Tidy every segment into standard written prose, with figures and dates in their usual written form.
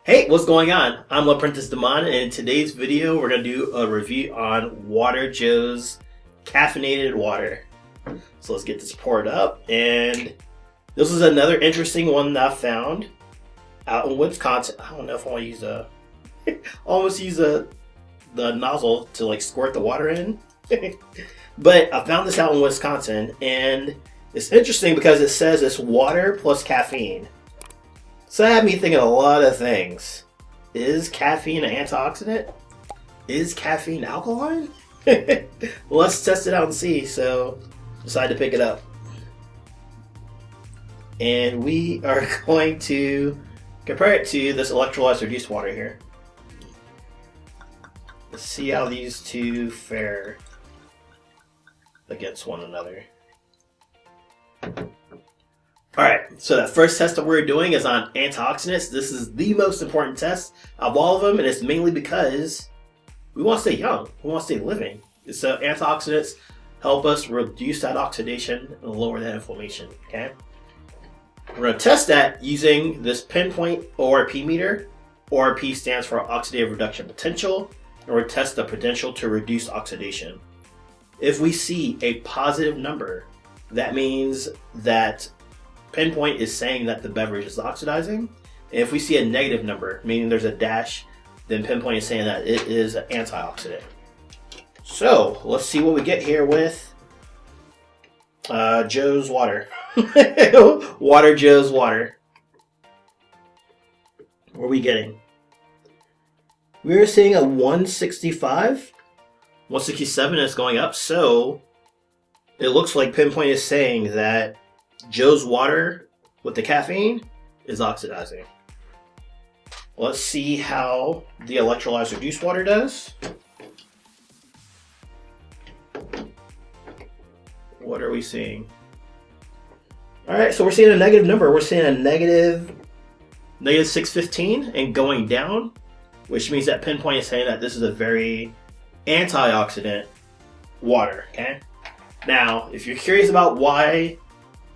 Hey, what's going on? I'm Apprentice Demon, and in today's video, we're going to do a review on Water Joe's Caffeinated Water. So let's get this poured up, and this is another interesting one that I found out in Wisconsin. I don't know if I want to use the nozzle to like squirt the water in, but I found this out in Wisconsin, and it's interesting because it says it's water plus caffeine. So that had me thinking a lot of things. Is caffeine an antioxidant? Is caffeine alkaline? Let's test it out and see. So decided to pick it up. And we are going to compare it to this electrolyzed reduced water here. Let's see how these two fare against one another. Alright, so that first test that we're doing is on antioxidants. This is the most important test of all of them, and it's mainly because we want to stay young. We want to stay living. So antioxidants help us reduce that oxidation and lower that inflammation, okay? We're going to test that using this pinpoint ORP meter. ORP stands for oxidative reduction potential, and we're going to test the potential to reduce oxidation. If we see a positive number, that means that pinpoint is saying that the beverage is oxidizing. And if we see a negative number, meaning there's a dash, then pinpoint is saying that it is an antioxidant. So let's see what we get here with Joe's water. Water Joe's water. What are we getting? We're seeing a 165. 167 is going up. So it looks like pinpoint is saying that Joe's water with the caffeine is oxidizing. Let's see how the electrolyzed reduced water does. What are we seeing? Alright, so we're seeing a negative number. We're seeing a negative 615 and going down, which means that pinpoint is saying that this is a very antioxidant water, okay? Now, if you're curious about why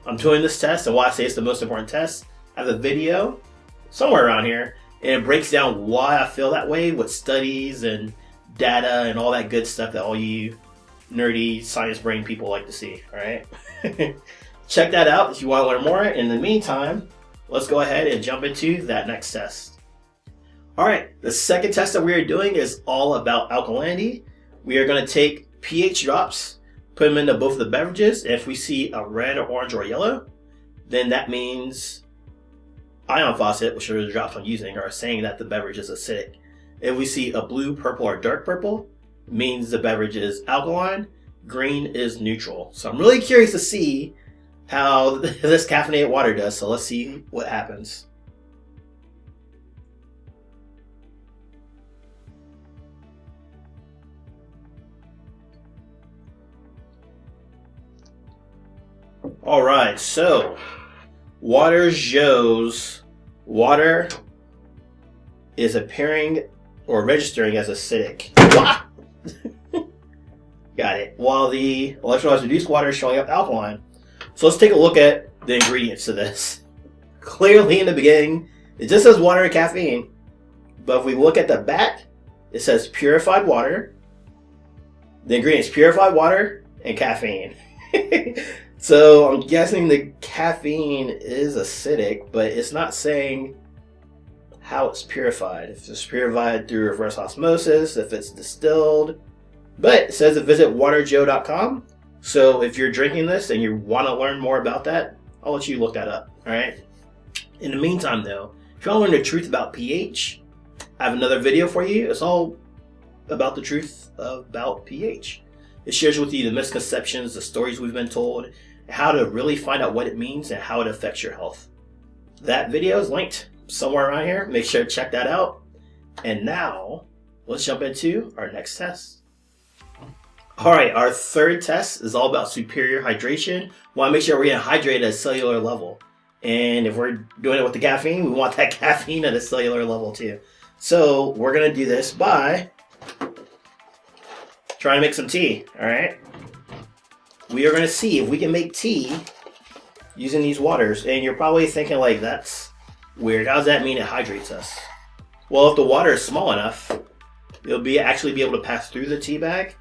I'm doing this test and why I say it's the most important test, I have a video somewhere around here, and it breaks down why I feel that way with studies and data and all that good stuff that all you nerdy science brain people like to see, alright? Check that out if you want to learn more. In the meantime, let's go ahead and jump into that next test. Alright, the second test that we are doing is all about alkalinity. We are going to take pH drops, put them into both of the beverages. If we see a red, or orange, or yellow, then that means ion faucet, which are the drops I'm using, are saying that the beverage is acidic. If we see a blue, purple, or dark purple, it means the beverage is alkaline. Green is neutral. So I'm really curious to see how this caffeinated water does. So let's see what happens. Alright, so Water Joe's water is appearing or registering as acidic. Got it. While the electrolyzed reduced water is showing up alkaline. So let's take a look at the ingredients of this. Clearly in the beginning, it just says water and caffeine. But if we look at the back, it says purified water. The ingredients: purified water and caffeine. So I'm guessing the caffeine is acidic, but it's not saying how it's purified. If it's purified through reverse osmosis, if it's distilled. But it says to visit waterjoe.com. So if you're drinking this and you want to learn more about that, I'll let you look that up. Alright? In the meantime though, if you want to learn the truth about pH, I have another video for you. It's all about the truth about pH. It shares with you the misconceptions, the stories we've been told, how to really find out what it means and how it affects your health. That video is linked somewhere around here. Make sure to check that out. And now, let's jump into our next test. Alright, our third test is all about superior hydration. We want to make sure we're getting hydrated at a cellular level. And if we're doing it with the caffeine, we want that caffeine at a cellular level too. So we're going to do this by trying to make some tea, alright? We are going to see if we can make tea using these waters. And you're probably thinking like, that's weird. How does that mean it hydrates us? Well, if the water is small enough, it'll actually be able to pass through the tea bag,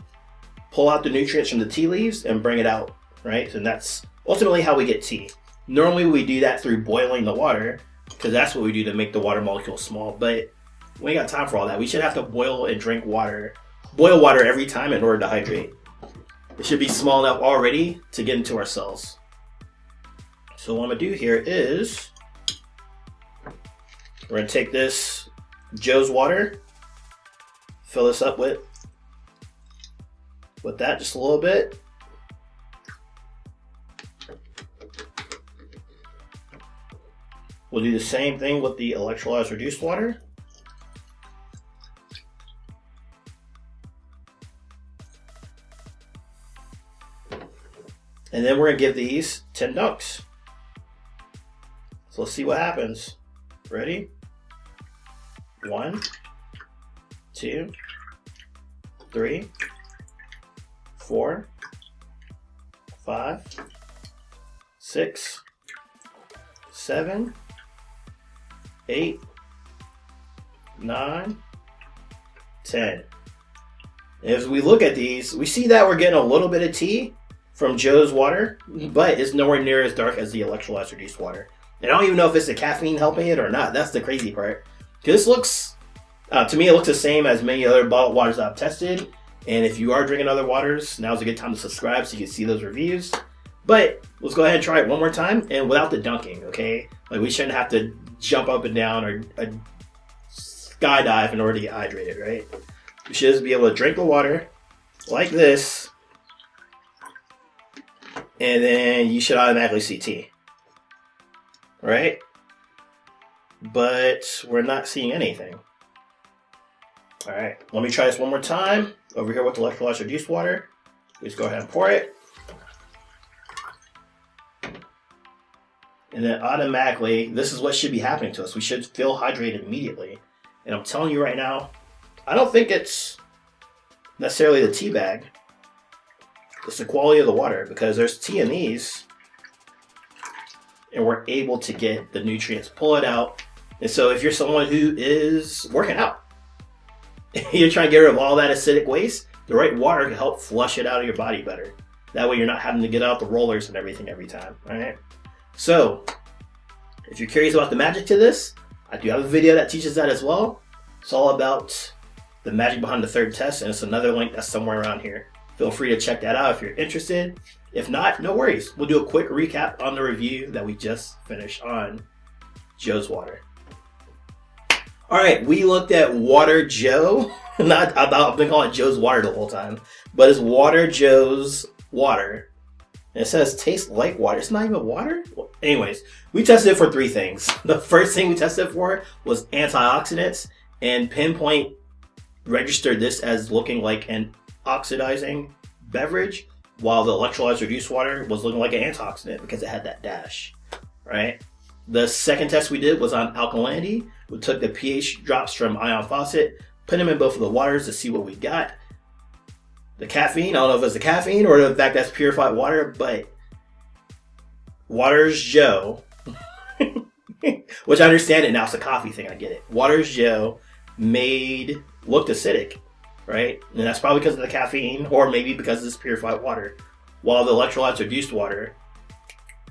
pull out the nutrients from the tea leaves, and bring it out, right? And that's ultimately how we get tea. Normally we do that through boiling the water, because that's what we do to make the water molecule small, but we ain't got time for all that. We should have to boil and drink water, boil water every time in order to hydrate. It should be small enough already to get into our cells. So what I'm gonna do here is, we're gonna take this Joe's water, fill this up with that just a little bit. We'll do the same thing with the electrolyzed reduced water. And then we're gonna give these 10 dunks. So let's see what happens. Ready? 1, 2, 3, 4, 5, 6, 7, 8, 9, 10. As we look at these, we see that we're getting a little bit of tea from Joe's water, but it's nowhere near as dark as the electrolyzed reduced water. And I don't even know if it's the caffeine helping it or not. That's the crazy part. This looks, to me, it looks the same as many other bottled waters I've tested. And if you are drinking other waters, now's a good time to subscribe so you can see those reviews. But let's go ahead and try it one more time, and without the dunking, okay? Like, we shouldn't have to jump up and down or skydive in order to get hydrated, right? You should just be able to drink the water like this, and then you should automatically see tea, right? But we're not seeing anything. All right, let me try this one more time. Over here with the electrolyzed reduced water, just go ahead and pour it. And then automatically, this is what should be happening to us. We should feel hydrated immediately. And I'm telling you right now, I don't think it's necessarily the tea bag. It's the quality of the water, because there's tea in these, and we're able to get the nutrients, pull it out. And so if you're someone who is working out, you're trying to get rid of all that acidic waste, the right water can help flush it out of your body better. That way you're not having to get out the rollers and everything every time, all right? So, if you're curious about the magic to this, I do have a video that teaches that as well. It's all about the magic behind the third test, and it's another link that's somewhere around here. Feel free to check that out if you're interested. If not, no worries. We'll do a quick recap on the review that we just finished on Joe's water. All right, we looked at Water Joe. I've been calling it Joe's water the whole time, but it's Water Joe's water. And it says tastes like water. It's not even water? Well, anyways, we tested it for 3 things. The first thing we tested for was antioxidants, and Pinpoint registered this as looking like an oxidizing beverage, while the electrolyzed reduced water was looking like an antioxidant because it had that dash, right? The second test we did was on alkalinity. We took the pH drops from ion faucet, put them in both of the waters to see what we got. The caffeine, I don't know if it's the caffeine or the fact that's purified water, but Water's Joe, which I understand it now, it's a coffee thing, I get it. Water's Joe looked acidic, right? And that's probably because of the caffeine, or maybe because of this purified water, while the electrolytes reduced water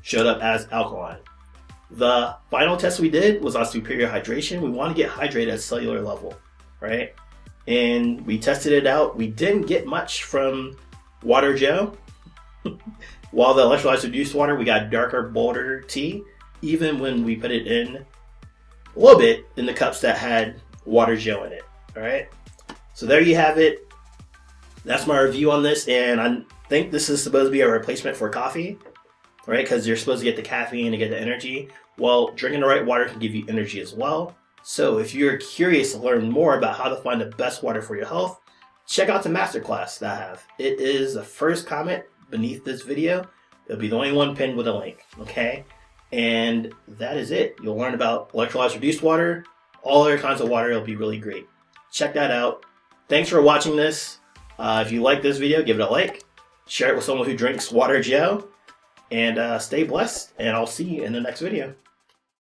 showed up as alkaline. The final test we did was on superior hydration. We want to get hydrated at cellular level, right? And we tested it out. We didn't get much from Water Joe. While the electrolytes reduced water, we got darker, bolder tea, even when we put it in a little bit in the cups that had Water Joe in it, all right? So there you have it. That's my review on this, and I think this is supposed to be a replacement for coffee, right? Because you're supposed to get the caffeine to get the energy. Well, drinking the right water can give you energy as well. So if you're curious to learn more about how to find the best water for your health, check out the masterclass that I have. It is the first comment beneath this video. It'll be the only one pinned with a link, okay? And that is it. You'll learn about electrolyzed reduced water, all other kinds of water. It'll be really great. Check that out. Thanks for watching this. If you like this video, give it a like. Share it with someone who drinks Water Joe. And stay blessed, and I'll see you in the next video.